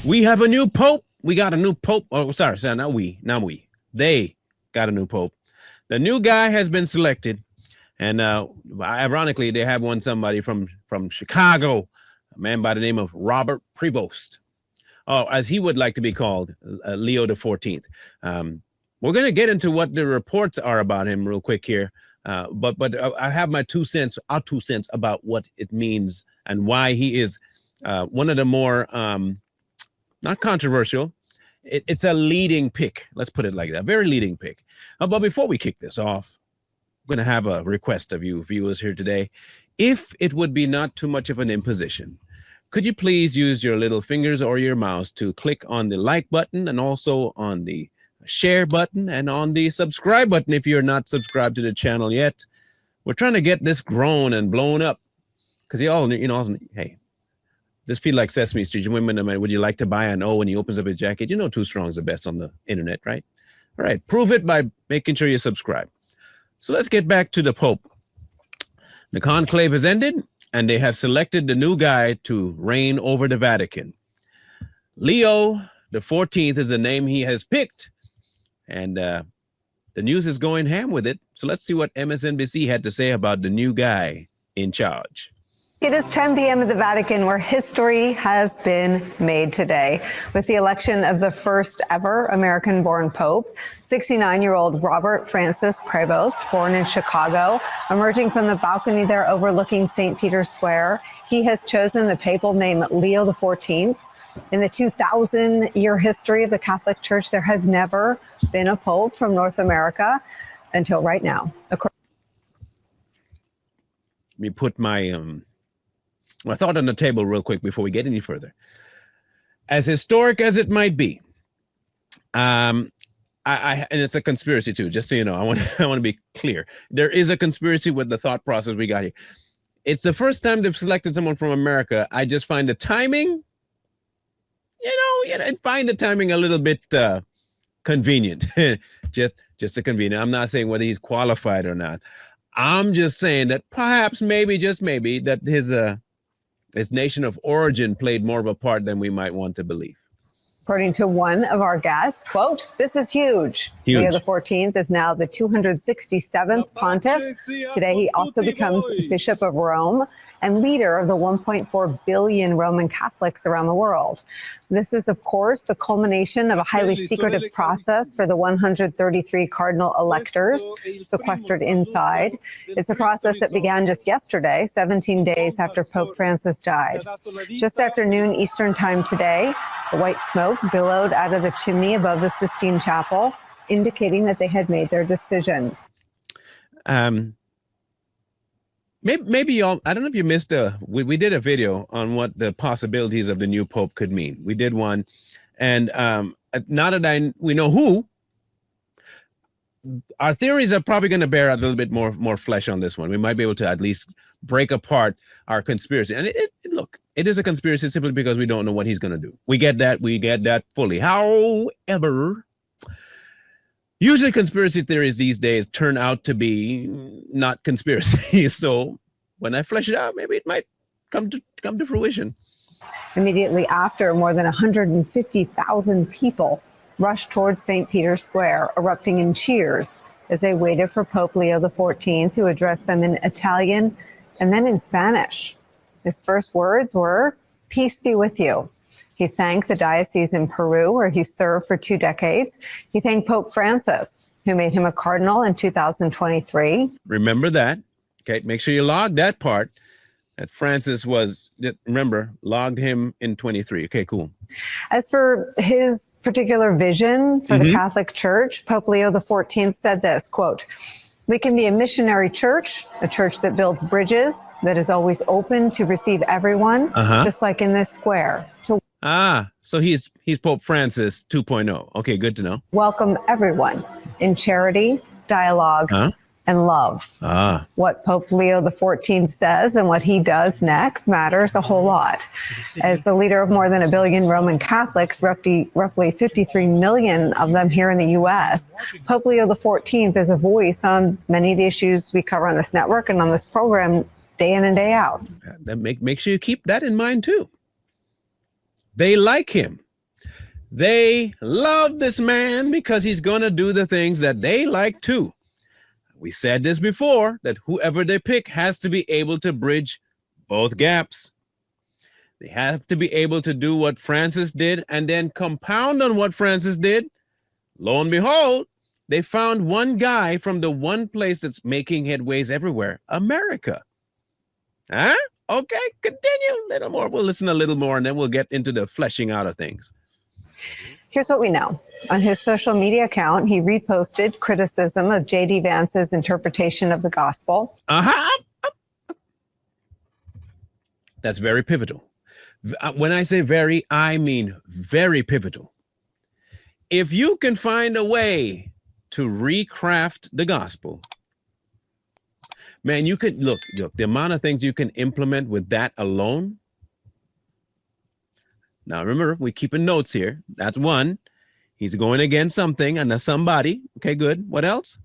We have a new pope. We got a new pope. Oh, sorry, not we. They got a new pope. The new guy has been selected. And ironically, they have somebody from Chicago, a man by the name of Robert Prevost. Oh, as he would like to be called, Leo XIV. We're going to get into what the reports are about him real quick here. But I have my two cents about what it means and why he is one of the more, not controversial. It's a leading pick. Let's put it like that. Very leading pick. But before we kick this off, I'm going to have a request of you viewers here today. If it would be not too much of an imposition, could you please use your little fingers or your mouse to click on the like button and also on the share button and on the subscribe button if you're not subscribed to the channel yet. We're trying to get this grown and blown up because hey, this feel like Sesame Street. Women, would you like to buy an O when he opens up his jacket? You know, Too Strong is the best on the internet, right? All right, prove it by making sure you subscribe. So let's get back to the Pope. The conclave has ended, and they have selected the new guy to reign over the Vatican. Leo XIV is the name he has picked, and the news is going ham with it. So let's see what MSNBC had to say about the new guy in charge. It is 10 p.m. at the Vatican, where history has been made today with the election of the first ever American-born Pope, 69-year-old Robert Francis Prevost, born in Chicago. Emerging from the balcony there overlooking St. Peter's Square, he has chosen the papal name Leo XIV. In the 2,000-year history of the Catholic Church, there has never been a pope from North America until right now. Let me put my thought on the table real quick before we get any further. As historic as it might be, and it's a conspiracy too, just so you know, I want to be clear. There is a conspiracy with the thought process we got here. It's the first time they've selected someone from America. I just find the timing, I find the timing a little bit convenient. just a convenient. I'm not saying whether he's qualified or not. I'm just saying that perhaps, maybe, just maybe, that his nation of origin played more of a part than we might want to believe. According to one of our guests, quote, "This is huge. Leo XIV is now the 267th pontiff. Today, he also becomes Bishop of Rome and leader of the 1.4 billion Roman Catholics around the world. This is, of course, the culmination of a highly secretive process for the 133 cardinal electors sequestered inside. It's a process that began just yesterday, 17 days after Pope Francis died. Just after noon Eastern time today, the white smoke billowed out of the chimney above the Sistine Chapel, indicating that they had made their decision." Maybe y'all, I don't know if you missed we did a video on what the possibilities of the new Pope could mean. We did one, and now that we know who, our theories are probably going to bear a little bit more flesh on this one. We might be able to at least break apart our conspiracy. And look, it is a conspiracy simply because we don't know what he's going to do. We get that fully. However, usually conspiracy theories these days turn out to be not conspiracies. So when I flesh it out, maybe it might come to fruition. Immediately after, more than 150,000 people rushed towards St. Peter's Square, erupting in cheers as they waited for Pope Leo XIV to address them in Italian and then in Spanish. His first words were, "Peace be with you." He thanked the diocese in Peru, where he served for 2 decades. He thanked Pope Francis, who made him a cardinal in 2023. Remember that. Okay, make sure you log that part. That Francis logged him in 23. Okay, cool. As for his particular vision for the Catholic Church, Pope Leo XIV said this, quote, "We can be a missionary church, a church that builds bridges, that is always open to receive everyone, just like in this square. So he's Pope Francis 2.0. Okay, good to know. Welcome everyone in charity, dialogue, and love." What Pope Leo XIV says and what he does next matters a whole lot. As the leader of more than 1 billion Roman Catholics, roughly 53 million of them here in the U.S., Pope Leo XIV is a voice on many of the issues we cover on this network and on this program day in and day out. Make sure you keep that in mind too. They like him. They love this man because he's going to do the things that they like too. We said this before, that whoever they pick has to be able to bridge both gaps. They have to be able to do what Francis did and then compound on what Francis did. Lo and behold, they found one guy from the one place that's making headways everywhere, America. Huh? Okay, continue a little more. We'll listen a little more and then we'll get into the fleshing out of things. Here's what we know. On his social media account, he reposted criticism of J.D. Vance's interpretation of the gospel. That's very pivotal. When I say very, I mean very pivotal. If you can find a way to recraft the gospel, man, you could look, the amount of things you can implement with that alone. Now, remember, we're keeping notes here. That's one. He's going against something and somebody. Okay, good. What else?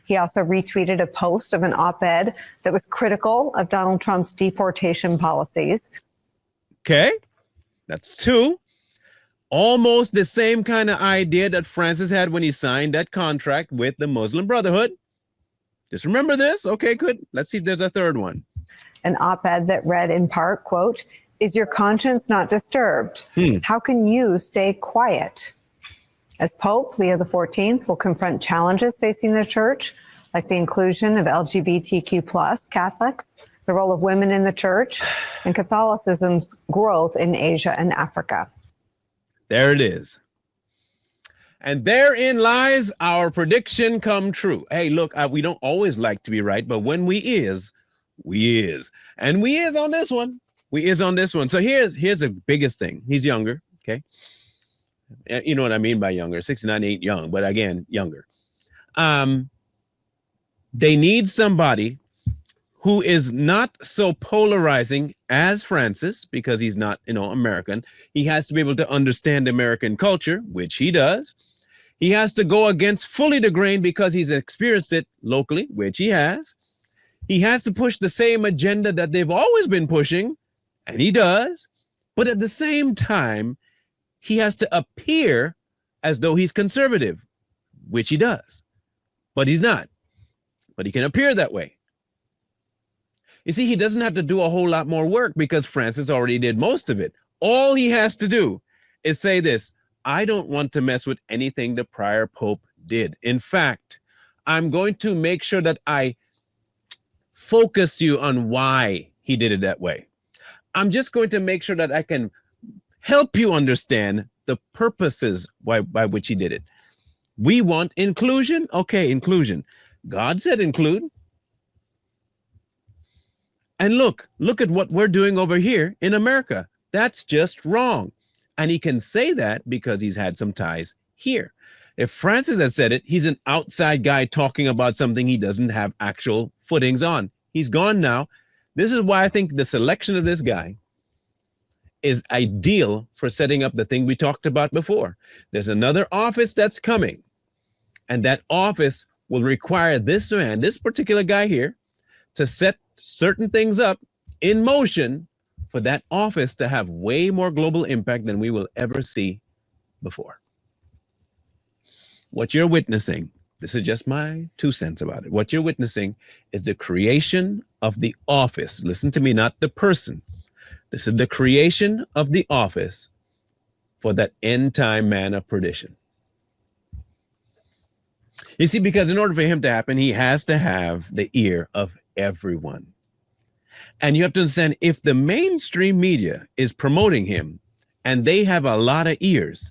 He also retweeted a post of an op-ed that was critical of Donald Trump's deportation policies. Okay, that's two. Almost the same kind of idea that Francis had when he signed that contract with the Muslim Brotherhood. Just remember this. Okay, good. Let's see if there's a third one. An op-ed that read in part, quote, "Is your conscience not disturbed? How can you stay quiet?" As Pope Leo XIV will confront challenges facing the church, like the inclusion of LGBTQ+ Catholics, the role of women in the church, and Catholicism's growth in Asia and Africa. There it is. And therein lies our prediction come true. Hey, look, we don't always like to be right, but when we is, we is. And we is on this one. We is on this one. So here's the biggest thing. He's younger, okay? You know what I mean by younger. 69 ain't young, but again, younger. They need somebody who is not so polarizing as Francis, because he's not, American. He has to be able to understand American culture, which he does. He has to go against fully the grain because he's experienced it locally, which he has. He has to push the same agenda that they've always been pushing, and he does. But at the same time, he has to appear as though he's conservative, which he does. But he's not. But he can appear that way. You see, he doesn't have to do a whole lot more work because Francis already did most of it. All he has to do is say this: I don't want to mess with anything the prior pope did. In fact, I'm going to make sure that I focus you on why he did it that way. I'm just going to make sure that I can help you understand the purposes by which he did it. We want inclusion. Okay, inclusion. God said include. And look at what we're doing over here in America. That's just wrong. And he can say that because he's had some ties here. If Francis has said it, he's an outside guy talking about something he doesn't have actual footings on. He's gone now. This is why I think the selection of this guy is ideal for setting up the thing we talked about before. There's another office that's coming, and that office will require this man, this particular guy here, to set certain things up in motion for that office to have way more global impact than we will ever see before. What you're witnessing, this is just my 2 cents about it. What you're witnessing is the creation of the office. Listen to me, not the person. This is the creation of the office for that end time man of perdition. You see, because in order for him to happen, he has to have the ear of everyone. And you have to understand, if the mainstream media is promoting him and they have a lot of ears,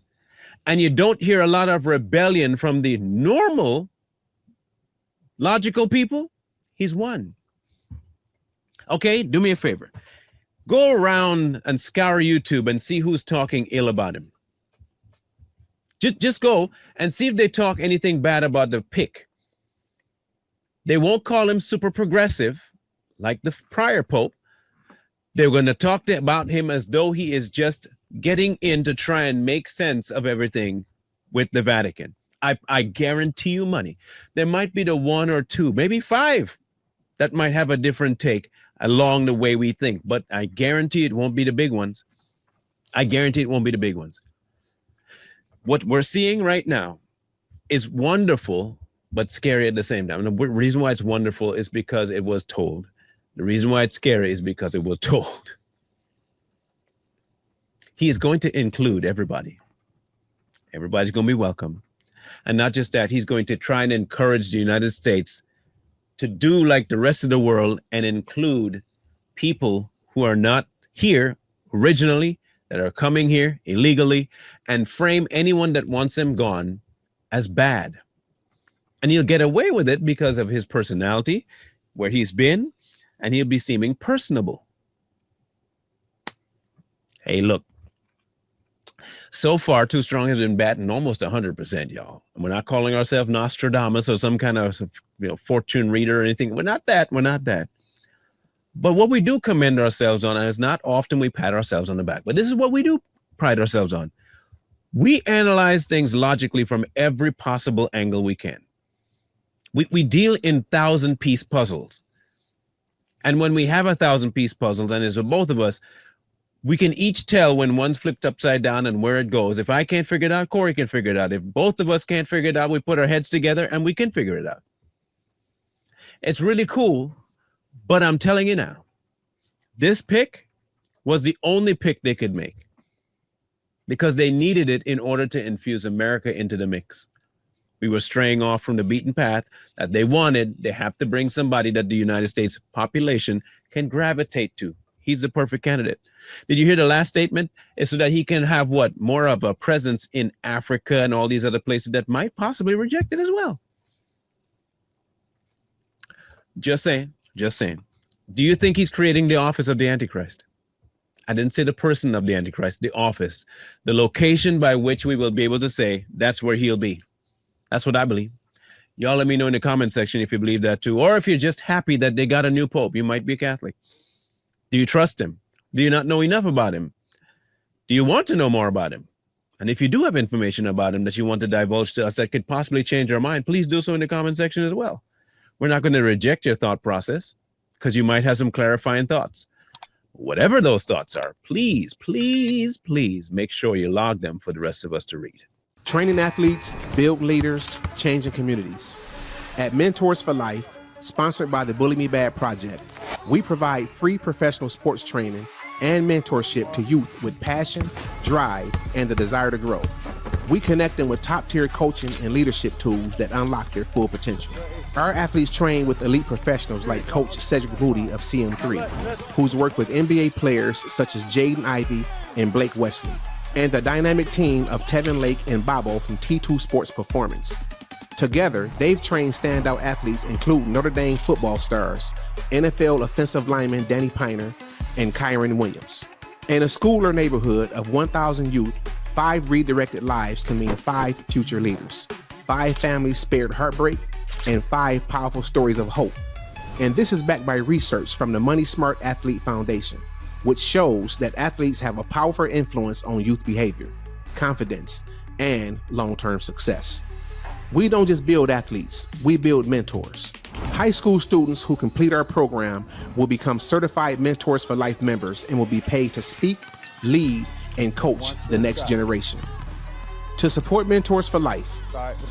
and you don't hear a lot of rebellion from the normal, logical people, he's won. Okay, do me a favor. Go around and scour YouTube and see who's talking ill about him. Just go and see if they talk anything bad about the pick. They won't call him super progressive like the prior pope. They're going to talk about him as though he is just getting in to try and make sense of everything with the Vatican. I guarantee you money. There might be the 1 or 2, maybe 5 that might have a different take along the way we think, but I guarantee it won't be the big ones. I guarantee it won't be the big ones. what we're seeing right now is wonderful, but scary at the same time. And the reason why it's wonderful is because it was told. The reason why it's scary is because it was told. He is going to include everybody. Everybody's going to be welcome. And not just that, he's going to try and encourage the United States to do like the rest of the world and include people who are not here originally, that are coming here illegally, and frame anyone that wants them gone as bad. And he'll get away with it because of his personality, where he's been, and he'll be seeming personable. Hey, look. So far, Too Strong has been batting almost 100%, y'all. We're not calling ourselves Nostradamus or some kind of fortune reader or anything. We're not that. We're not that. But what we do commend ourselves on is not often we pat ourselves on the back. But this is what we do pride ourselves on. We analyze things logically from every possible angle we can. We deal in 1,000-piece puzzles. And when we have 1,000-piece puzzles, and it's for both of us, we can each tell when one's flipped upside down and where it goes. If I can't figure it out, Corey can figure it out. If both of us can't figure it out, we put our heads together and we can figure it out. It's really cool, but I'm telling you now, this pick was the only pick they could make because they needed it in order to infuse America into the mix. We were straying off from the beaten path that they wanted. They have to bring somebody that the United States population can gravitate to. He's the perfect candidate. Did you hear the last statement? It's so that he can have what? More of a presence in Africa and all these other places that might possibly reject it as well. Just saying, just saying. Do you think he's creating the office of the Antichrist? I didn't say the person of the Antichrist, the office, the location by which we will be able to say that's where he'll be. That's what I believe. Y'all let me know in the comment section if you believe that too, or if you're just happy that they got a new pope. You might be a Catholic. Do you trust him? Do you not know enough about him? Do you want to know more about him? And if you do have information about him that you want to divulge to us that could possibly change our mind, please do so in the comment section as well. We're not going to reject your thought process because you might have some clarifying thoughts. Whatever those thoughts are, please, please, please make sure you log them for the rest of us to read. Training athletes, build leaders, changing communities. At Mentors for Life, sponsored by the Bully Me Bad Project, we provide free professional sports training and mentorship to youth with passion, drive, and the desire to grow. We connect them with top-tier coaching and leadership tools that unlock their full potential. Our athletes train with elite professionals like Coach Cedric Booty of CM3, who's worked with NBA players such as Jaden Ivey and Blake Wesley, and the dynamic team of Tevin Lake and Bobo from T2 Sports Performance. Together, they've trained standout athletes including Notre Dame football stars, NFL offensive lineman Danny Piner, and Kyron Williams. In a school or neighborhood of 1,000 youth, 5 redirected lives can mean 5 future leaders, 5 families spared heartbreak, and 5 powerful stories of hope. And this is backed by research from the Money Smart Athlete Foundation, which shows that athletes have a powerful influence on youth behavior, confidence, and long-term success. We don't just build athletes, we build mentors. High school students who complete our program will become certified Mentors for Life members and will be paid to speak, lead, and coach the next generation. To support Mentors for Life,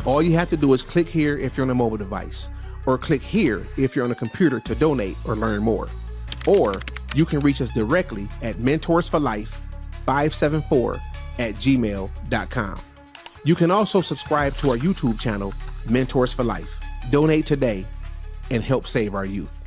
all you have to do is click here if you're on a mobile device, or click here if you're on a computer to donate or learn more. Or you can reach us directly at mentorsforlife574@gmail.com. You can also subscribe to our YouTube channel, Mentors for Life. Donate today and help save our youth.